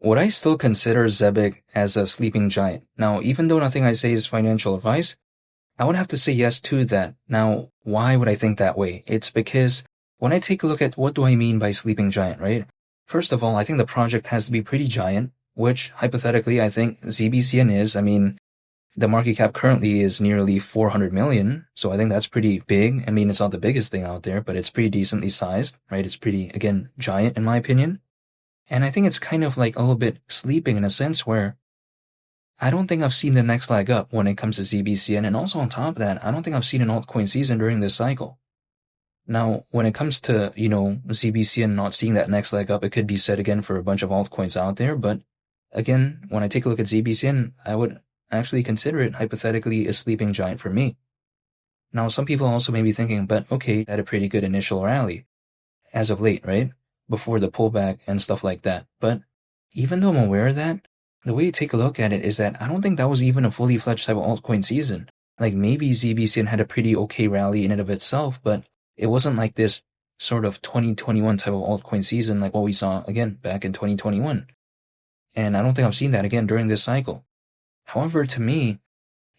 would I still consider Zebec as a sleeping giant? Now, even though nothing I say is financial advice, I would have to say yes to that. Now, why would I think that way? It's because when I take a look at what do I mean by sleeping giant, right? First of all, I think the project has to be pretty giant, which hypothetically I think ZBCN is. I mean, the market cap currently is nearly 400 million, so I think that's pretty big. I mean, it's not the biggest thing out there, but it's pretty decently sized, right? It's pretty, again, giant in my opinion. And I think it's kind of like a little bit sleeping in a sense where I don't think I've seen the next leg up when it comes to ZBCN, and also on top of that, I don't think I've seen an altcoin season during this cycle. Now, when it comes to, ZBCN not seeing that next leg up, it could be said again for a bunch of altcoins out there, but again, when I take a look at ZBCN, I would actually consider it hypothetically a sleeping giant for me. Now, some people also may be thinking, but okay, had a pretty good initial rally as of late, right? Before the pullback and stuff like that. But even though I'm aware of that, the way you take a look at it is that I don't think that was even a fully fledged type of altcoin season. Like maybe ZBCN had a pretty okay rally in and of itself, but it wasn't like this sort of 2021 type of altcoin season like what we saw again back in 2021. And I don't think I've seen that again during this cycle. However, to me,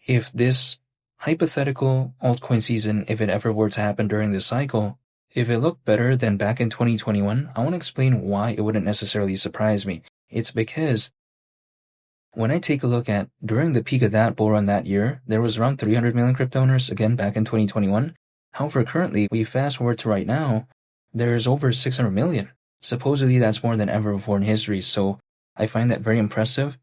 if this hypothetical altcoin season, if it ever were to happen during this cycle, if it looked better than back in 2021, I want to explain why it wouldn't necessarily surprise me. It's because when I take a look at during the peak of that bull run that year, there was around 300 million crypto owners, again, back in 2021. However, currently, we fast forward to right now, there's over 600 million. Supposedly, that's more than ever before in history, so I find that very impressive.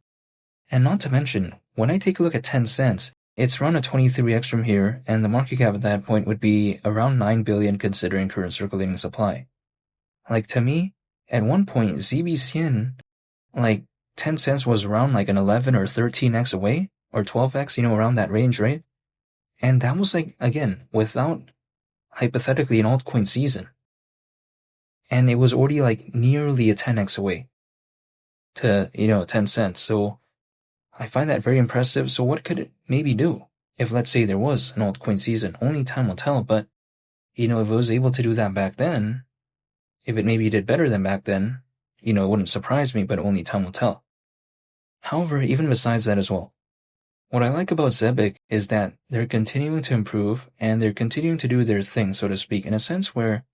And not to mention, when I take a look at 10 cents, it's run a 23x from here, and the market cap at that point would be around 9 billion considering current circulating supply. Like, to me, at one point, ZBCN, 10 cents was around like an 11 or 13x away, or 12x, around that range, right? And that was again, without hypothetically an altcoin season. And it was already nearly a 10x away to, 10 cents. So I find that very impressive. So what could it maybe do if, let's say, there was an altcoin season? Only time will tell, but, if it was able to do that back then, if it maybe did better than back then, it wouldn't surprise me, but only time will tell. However, even besides that as well, what I like about Zebec is that they're continuing to improve and they're continuing to do their thing, so to speak, in a sense where,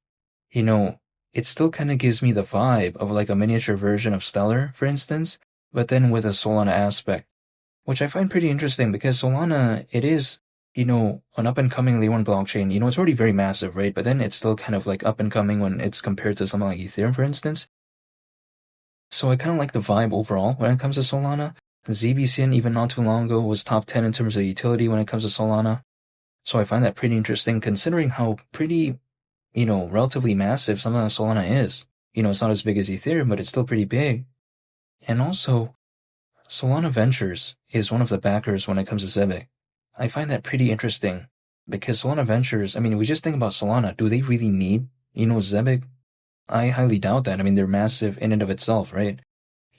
it still kind of gives me the vibe of like a miniature version of Stellar, for instance, but then with a Solana aspect, which I find pretty interesting because Solana, it is, an up-and-coming layer 1 blockchain. It's already very massive, right? But then it's still kind of like up-and-coming when it's compared to something like Ethereum, for instance. So I kind of like the vibe overall when it comes to Solana. ZBCN, even not too long ago, was top 10 in terms of utility when it comes to Solana. So I find that pretty interesting considering how pretty, relatively massive something like Solana is. It's not as big as Ethereum, but it's still pretty big. And also, Solana Ventures is one of the backers when it comes to Zebec. I find that pretty interesting because Solana Ventures, we just think about Solana. Do they really need, Zebec? I highly doubt that. They're massive in and of itself, right?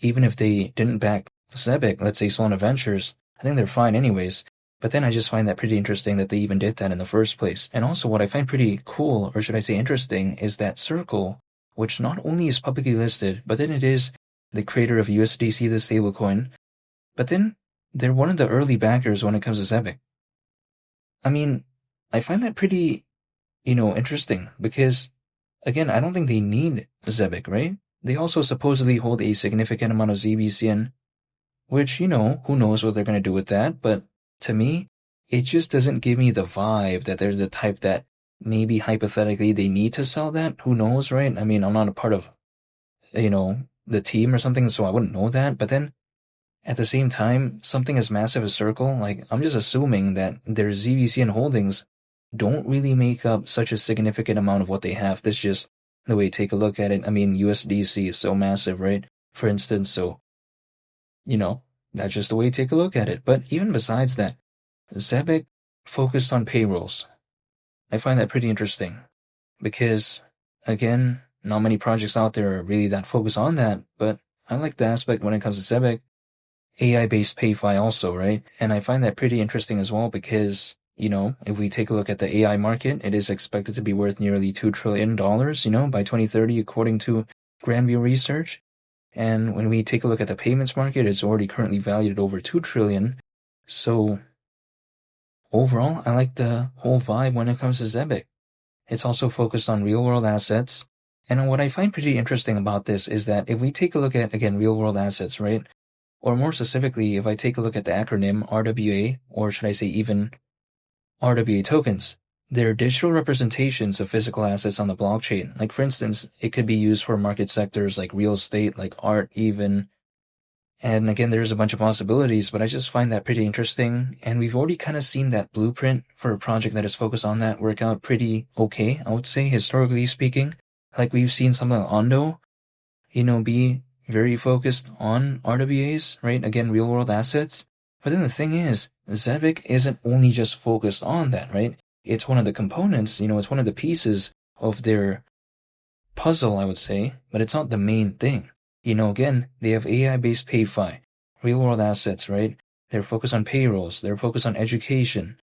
Even if they didn't back Zebec, let's say Solana Ventures, I think they're fine anyways. But then I just find that pretty interesting that they even did that in the first place. And also what I find pretty cool, or should I say interesting, is that Circle, which not only is publicly listed, but then it is the creator of USDC, the stablecoin, but then they're one of the early backers when it comes to Zebec. I find that pretty, interesting because, again, I don't think they need Zebec, right? They also supposedly hold a significant amount of ZBCN, which, who knows what they're going to do with that, but to me, it just doesn't give me the vibe that they're the type that maybe hypothetically they need to sell that. Who knows, right? I'm not a part of, the team or something, so I wouldn't know that. But then, at the same time, something as massive as Circle, I'm just assuming that their ZBCN holdings don't really make up such a significant amount of what they have. That's just the way you take a look at it. USDC is so massive, right? For instance, so, that's just the way you take a look at it. But even besides that, Zebec focused on payrolls. I find that pretty interesting because, again, not many projects out there are really that focused on that, but I like the aspect when it comes to Zebec. AI-based PayFi also, right? And I find that pretty interesting as well because, if we take a look at the AI market, it is expected to be worth nearly $2 trillion, by 2030, according to Grandview Research. And when we take a look at the payments market, it's already currently valued at over 2 trillion. So overall, I like the whole vibe when it comes to Zebec. It's also focused on real-world assets. And what I find pretty interesting about this is that if we take a look at, again, real-world assets, right? Or more specifically, if I take a look at the acronym RWA, or should I say even RWA tokens, they're digital representations of physical assets on the blockchain. Like for instance, it could be used for market sectors like real estate, like art even. And again, there's a bunch of possibilities, but I just find that pretty interesting. And we've already kind of seen that blueprint for a project that is focused on that work out pretty okay, I would say, historically speaking. Like we've seen something like Ondo, be very focused on RWAs, right? Again, real world assets. But then the thing is, Zebec isn't only just focused on that, right? It's one of the components, it's one of the pieces of their puzzle, I would say, but it's not the main thing. Again, they have AI-based PayFi, real-world assets, right? They're focused on payrolls. They're focused on education.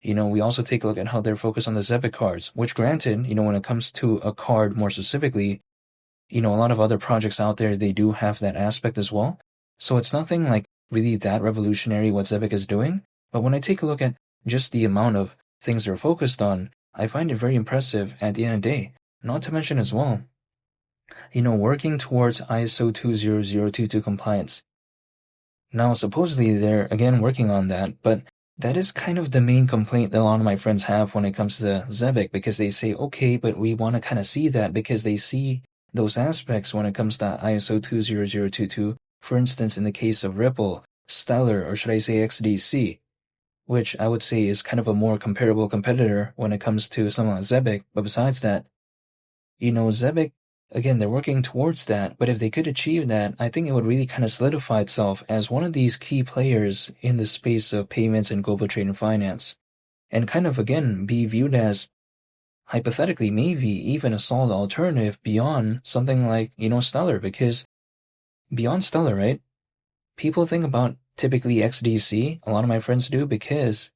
We also take a look at how they're focused on the Zebec cards, which granted, when it comes to a card more specifically, a lot of other projects out there, they do have that aspect as well. So it's nothing like really that revolutionary what Zebec is doing. But when I take a look at just the amount of things they're focused on, I find it very impressive at the end of the day. Not to mention as well, working towards ISO 20022 compliance. Now, supposedly they're again working on that, but that is kind of the main complaint that a lot of my friends have when it comes to Zebec, because they say, okay, but we want to kind of see that because they see those aspects when it comes to ISO 20022, for instance, in the case of Ripple, Stellar, or should I say XDC, which I would say is kind of a more comparable competitor when it comes to something like Zebec. But besides that, Zebec, again, they're working towards that, but if they could achieve that, I think it would really kind of solidify itself as one of these key players in the space of payments and global trade and finance, and kind of, again, be viewed as, hypothetically, maybe even a solid alternative beyond something like, Stellar, because beyond Stellar, right, people think about typically XDC, a lot of my friends do, because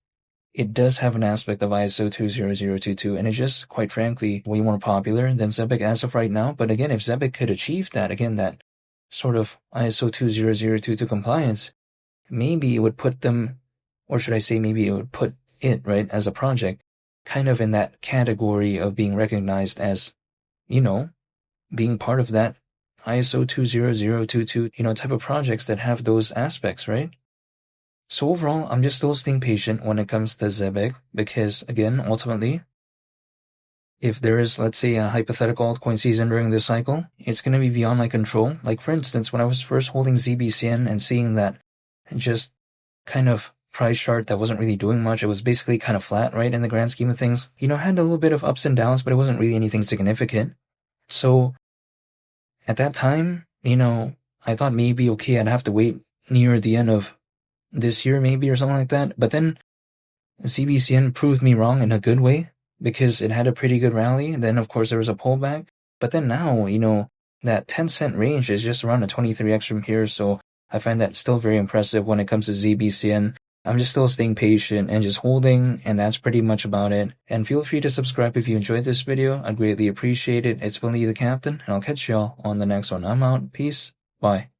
it does have an aspect of ISO 20022, and it's just, quite frankly, way more popular than Zebec as of right now. But again, if Zebec could achieve that, again, that sort of ISO 20022 compliance, maybe it would put them, or should I say maybe it would put it, right, as a project, kind of in that category of being recognized as, being part of that ISO 20022, type of projects that have those aspects, right? So overall, I'm just still staying patient when it comes to Zebec because, again, ultimately, if there is, let's say, a hypothetical altcoin season during this cycle, it's going to be beyond my control. Like, for instance, when I was first holding ZBCN and seeing that just kind of price chart that wasn't really doing much, it was basically kind of flat, right, in the grand scheme of things. Had a little bit of ups and downs, but it wasn't really anything significant. So at that time, I thought maybe, okay, I'd have to wait near the end of this year maybe or something like that. But then ZBCN proved me wrong in a good way because it had a pretty good rally. And then, of course, there was a pullback. But then now, that 10-cent range is just around a 23x from here. So I find that still very impressive when it comes to ZBCN. I'm just still staying patient and just holding, and that's pretty much about it. And feel free to subscribe if you enjoyed this video. I'd greatly appreciate it. It's been Lee the Captain, and I'll catch y'all on the next one. I'm out. Peace. Bye.